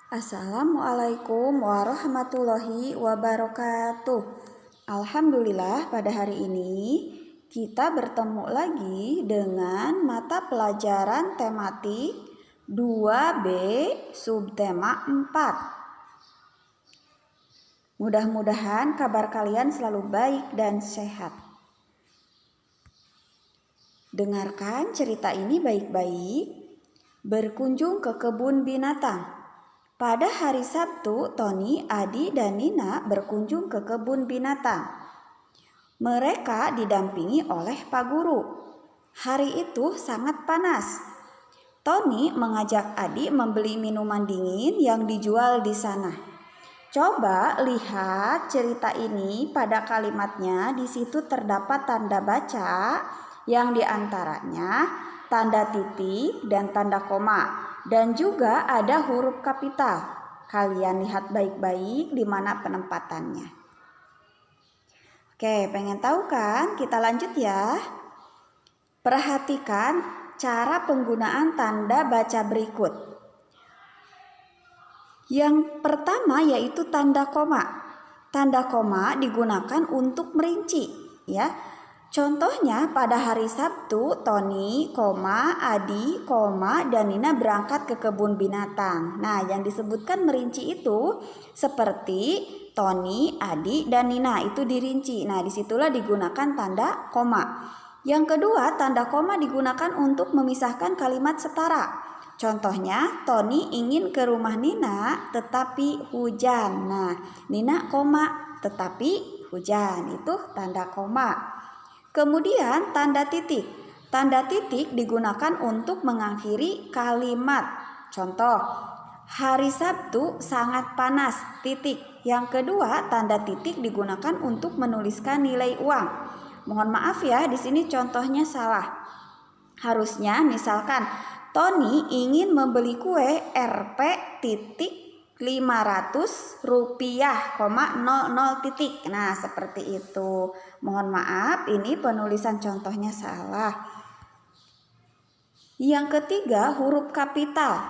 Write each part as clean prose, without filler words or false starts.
Assalamualaikum warahmatullahi wabarakatuh. Alhamdulillah, pada hari ini kita bertemu lagi dengan mata pelajaran tematik 2B subtema 4. Mudah-mudahan kabar kalian selalu baik dan sehat. Dengarkan cerita ini baik-baik. Berkunjung ke kebun binatang. Pada hari Sabtu, Tony, Adi, dan Nina berkunjung ke kebun binatang. Mereka didampingi oleh Pak Guru. Hari itu sangat panas. Tony mengajak Adi membeli minuman dingin yang dijual di sana. Coba lihat cerita ini pada kalimatnya. Di situ terdapat tanda baca yang diantaranya tanda titik dan tanda koma. Dan juga ada huruf kapital. Kalian lihat baik-baik di mana penempatannya. Oke, pengen tahu kan? Kita lanjut ya. Perhatikan cara penggunaan tanda baca berikut. Yang pertama yaitu tanda koma. Tanda koma digunakan untuk merinci, ya. Contohnya pada hari Sabtu, Tony, Adi, dan Nina berangkat ke kebun binatang. Nah, yang disebutkan merinci itu seperti Tony, Adi, dan Nina itu dirinci. Nah, disitulah digunakan tanda koma. Yang kedua, tanda koma digunakan untuk memisahkan kalimat setara. Contohnya, Tony ingin ke rumah Nina tetapi hujan. Nah, Nina koma tetapi hujan, itu tanda koma. Kemudian tanda titik. Tanda titik digunakan untuk mengakhiri kalimat. Contoh, hari Sabtu sangat panas, titik. Yang kedua, tanda titik digunakan untuk menuliskan nilai uang. Mohon maaf ya, di sini contohnya salah. Harusnya misalkan Tony ingin membeli kue Rp titik 500 rupiah, 00 titik. Nah, seperti itu. Mohon maaf, ini penulisan contohnya salah. Yang ketiga, huruf kapital.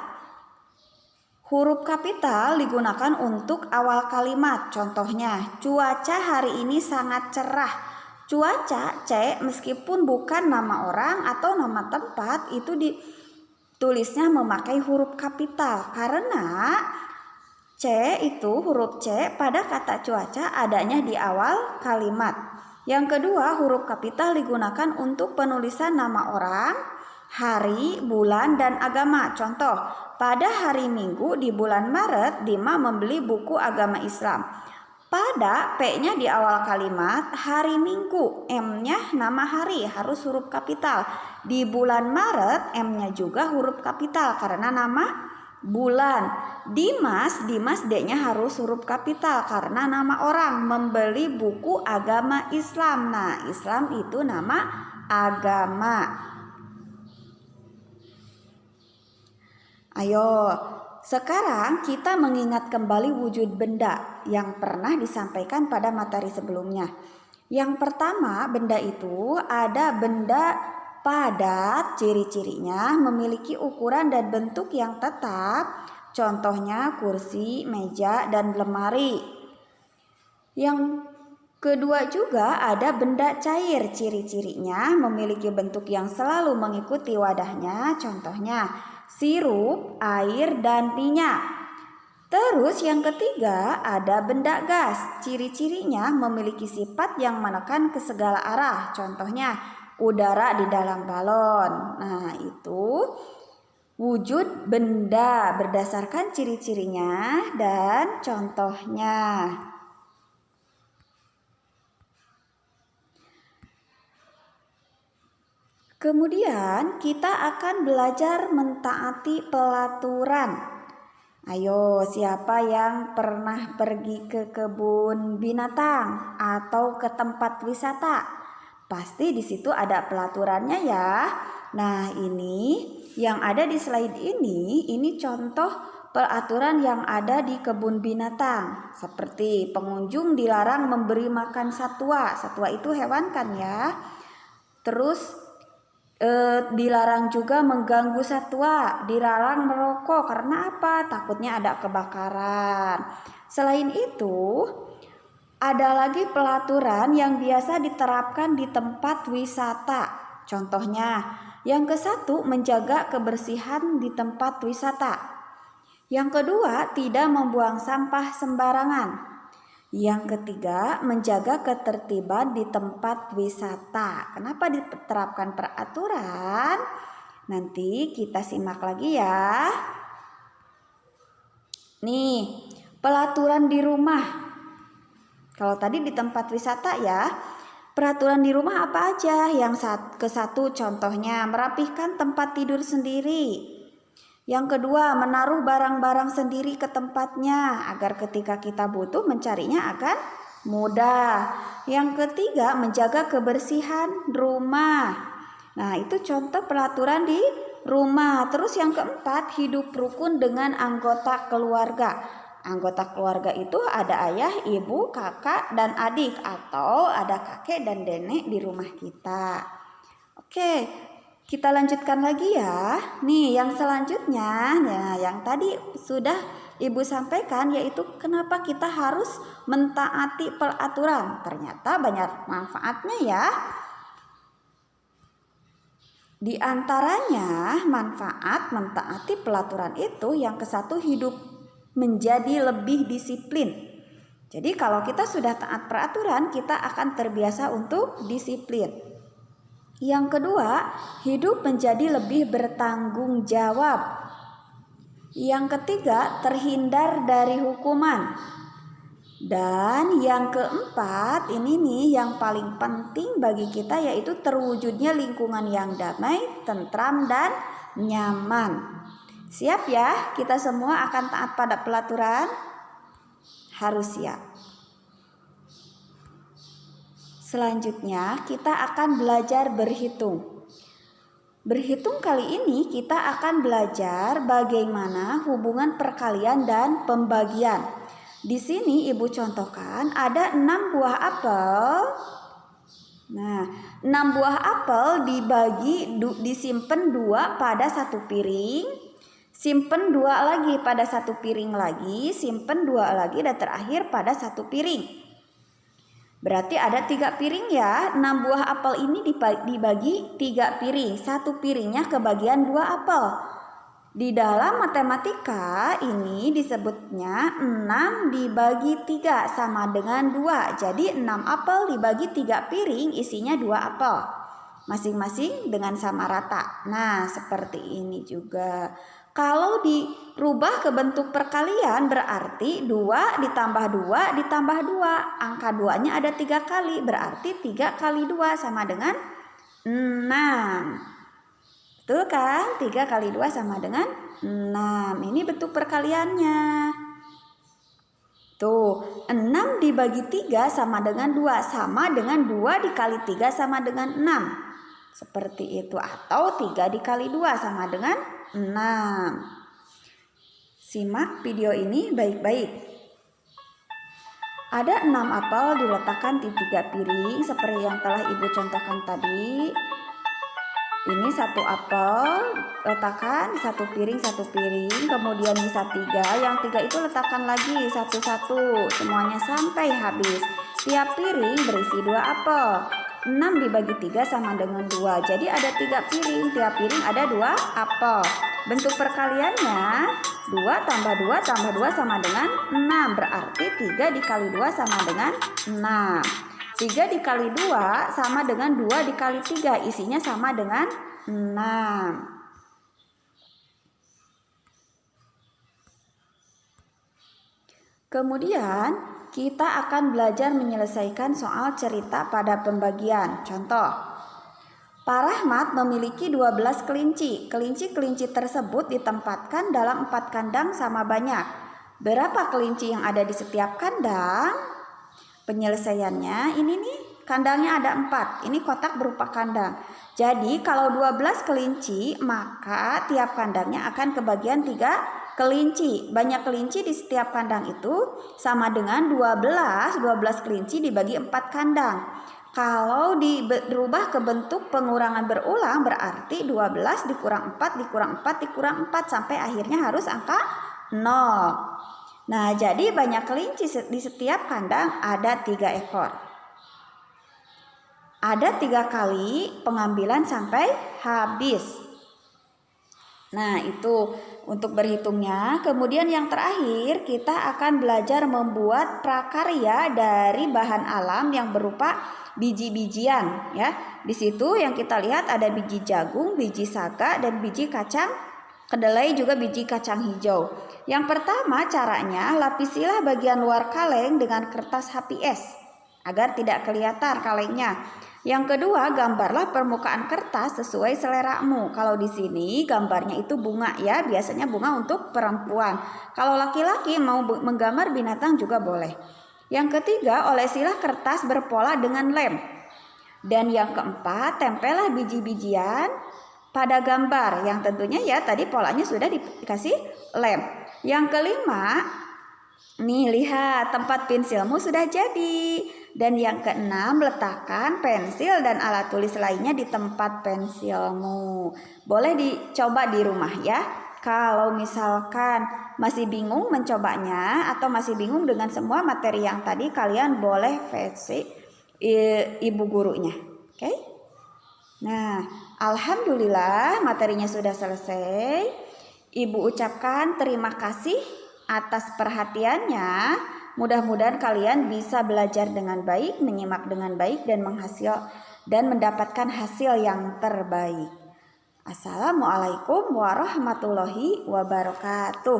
Huruf kapital digunakan untuk awal kalimat. Contohnya, cuaca hari ini sangat cerah. Cuaca, C, meskipun bukan nama orang atau nama tempat, itu ditulisnya memakai huruf kapital. Karena C itu huruf C pada kata cuaca adanya di awal kalimat. Yang kedua, huruf kapital digunakan untuk penulisan nama orang, hari, bulan, dan agama. Contoh, pada hari Minggu di bulan Maret, Dima membeli buku agama Islam. Pada P-nya di awal kalimat, hari Minggu, M-nya nama hari, harus huruf kapital. Di bulan Maret, M-nya juga huruf kapital karena nama bulan. Dimas, D-nya harus huruf kapital karena nama orang, membeli buku agama Islam. Nah, Islam itu nama agama. Ayo, sekarang kita mengingat kembali wujud benda yang pernah disampaikan pada materi sebelumnya. Yang pertama, benda itu ada benda padat, ciri-cirinya memiliki ukuran dan bentuk yang tetap. Contohnya kursi, meja, dan lemari. Yang kedua juga ada benda cair, ciri-cirinya memiliki bentuk yang selalu mengikuti wadahnya. Contohnya sirup, air, dan minyak. Terus yang ketiga ada benda gas, ciri-cirinya memiliki sifat yang menekan ke segala arah. Contohnya udara di dalam balon. Nah, itu wujud benda berdasarkan ciri-cirinya dan contohnya. Kemudian kita akan belajar mentaati pelaturan. Ayo, siapa yang pernah pergi ke kebun binatang atau ke tempat wisata? Pasti di situ ada pelaturannya ya. Nah, ini yang ada di slide ini contoh peraturan yang ada di kebun binatang. Seperti pengunjung dilarang memberi makan satwa. Satwa itu hewan kan ya. Terus Dilarang juga mengganggu satwa, dilarang merokok karena apa? Takutnya ada kebakaran. Selain itu, ada lagi pelaturan yang biasa diterapkan di tempat wisata. Contohnya, yang ke-1 menjaga kebersihan di tempat wisata. Yang kedua, tidak membuang sampah sembarangan. Yang ketiga, menjaga ketertiban di tempat wisata. Kenapa diterapkan peraturan? Nanti kita simak lagi ya. Nih, pelaturan di rumah. Kalau tadi di tempat wisata ya, peraturan di rumah apa aja? Yang ke-1 contohnya merapihkan tempat tidur sendiri. Yang kedua, menaruh barang-barang sendiri ke tempatnya agar ketika kita butuh mencarinya akan mudah. Yang ketiga, menjaga kebersihan rumah. Nah, itu contoh pelaturan di rumah. Terus yang keempat, hidup rukun dengan anggota keluarga. Anggota keluarga itu ada ayah, ibu, kakak, dan adik, atau ada kakek dan nenek di rumah kita. Oke, kita lanjutkan lagi ya. Nih yang selanjutnya, ya, yang tadi sudah Ibu sampaikan yaitu kenapa kita harus mentaati peraturan. Ternyata banyak manfaatnya ya. Di antaranya manfaat mentaati pelaturan itu yang ke-1 hidup menjadi lebih disiplin. Jadi kalau kita sudah taat peraturan, kita akan terbiasa untuk disiplin. Yang kedua, hidup menjadi lebih bertanggung jawab. Yang ketiga, terhindar dari hukuman. Dan yang keempat, ini nih yang paling penting bagi kita yaitu terwujudnya lingkungan yang damai, tentram, dan nyaman. Siap ya? Kita semua akan taat pada pelaturan? Harus siap. Selanjutnya kita akan belajar berhitung. Berhitung kali ini kita akan belajar bagaimana hubungan perkalian dan pembagian. Di sini Ibu contohkan ada 6 buah apel. Nah, 6 buah apel disimpan 2 pada 1 piring. Simpen 2 lagi pada 1 piring lagi, simpen 2 lagi dan terakhir pada 1 piring. Berarti ada 3 piring ya. 6 buah apel ini dibagi 3 piring. 1 piringnya kebagian 2 apel. Di dalam matematika ini disebutnya 6 dibagi 3 sama dengan 2. Jadi 6 apel dibagi 3 piring isinya 2 apel. Masing-masing dengan sama rata. Nah, seperti ini juga. Kalau dirubah ke bentuk perkalian berarti 2 ditambah 2 ditambah 2. Angka 2-nya ada 3 kali, berarti 3 kali 2 sama dengan 6. Betul kan? 3 kali 2 sama dengan 6. Ini bentuk perkaliannya. Tuh, 6 dibagi 3 sama dengan 2. Sama dengan 2 dikali 3 sama dengan 6. Seperti itu. Atau 3 dikali 2 sama dengan 6. Simak video ini baik-baik. Ada 6 apel diletakkan di 3 piring seperti yang telah Ibu contohkan tadi. Ini 1 apel letakkan di 1 piring, 1 piring. Kemudian bisa 3. Yang 3 itu letakkan lagi satu-satu. Semuanya sampai habis. Tiap piring berisi 2 apel. 6 dibagi 3 sama dengan 2. Jadi ada 3 piring. Tiap piring ada 2 apel. Bentuk perkaliannya 2 tambah 2 tambah 2 sama dengan 6. Berarti 3 dikali 2 sama dengan 6. 3 dikali 2 sama dengan 2 dikali 3. Isinya sama dengan 6. Kemudian kita akan belajar menyelesaikan soal cerita pada pembagian. Contoh, Pak Rahmat memiliki 12 kelinci. Kelinci-kelinci tersebut ditempatkan dalam 4 kandang sama banyak. Berapa kelinci yang ada di setiap kandang? Penyelesaiannya ini nih, kandangnya ada 4. Ini kotak berupa kandang. Jadi kalau 12 kelinci, maka tiap kandangnya akan kebagian 3 kelinci. Banyak kelinci di setiap kandang itu sama dengan 12 kelinci dibagi 4 kandang. Kalau dirubah ke bentuk pengurangan berulang berarti 12 dikurang 4 dikurang 4 dikurang 4 sampai akhirnya harus angka 0. Nah, jadi banyak kelinci di setiap kandang ada 3 ekor. Ada 3 kali pengambilan sampai habis. Nah, itu untuk berhitungnya. Kemudian yang terakhir kita akan belajar membuat prakarya dari bahan alam yang berupa biji-bijian ya. Di situ yang kita lihat ada biji jagung, biji saga dan biji kacang kedelai, juga biji kacang hijau. Yang pertama caranya, lapisilah bagian luar kaleng dengan kertas HPS agar tidak kelihatan kalengnya. Yang kedua, gambarlah permukaan kertas sesuai seleramu. Kalau di sini gambarnya itu bunga ya, biasanya bunga untuk perempuan. Kalau laki-laki mau menggambar binatang juga boleh. Yang ketiga, olesilah kertas berpola dengan lem. Dan yang keempat, tempelah biji-bijian pada gambar yang tentunya ya tadi polanya sudah dikasih lem. Yang kelima, nih lihat tempat pensilmu sudah jadi. Dan yang keenam, letakkan pensil dan alat tulis lainnya di tempat pensilmu. Boleh dicoba di rumah ya. Kalau misalkan masih bingung mencobanya atau masih bingung dengan semua materi yang tadi, kalian boleh VC ibu gurunya. Oke? Nah, alhamdulillah materinya sudah selesai. Ibu ucapkan terima kasih atas perhatiannya. Mudah-mudahan kalian bisa belajar dengan baik, menyimak dengan baik dan mendapatkan hasil yang terbaik. Assalamualaikum warahmatullahi wabarakatuh.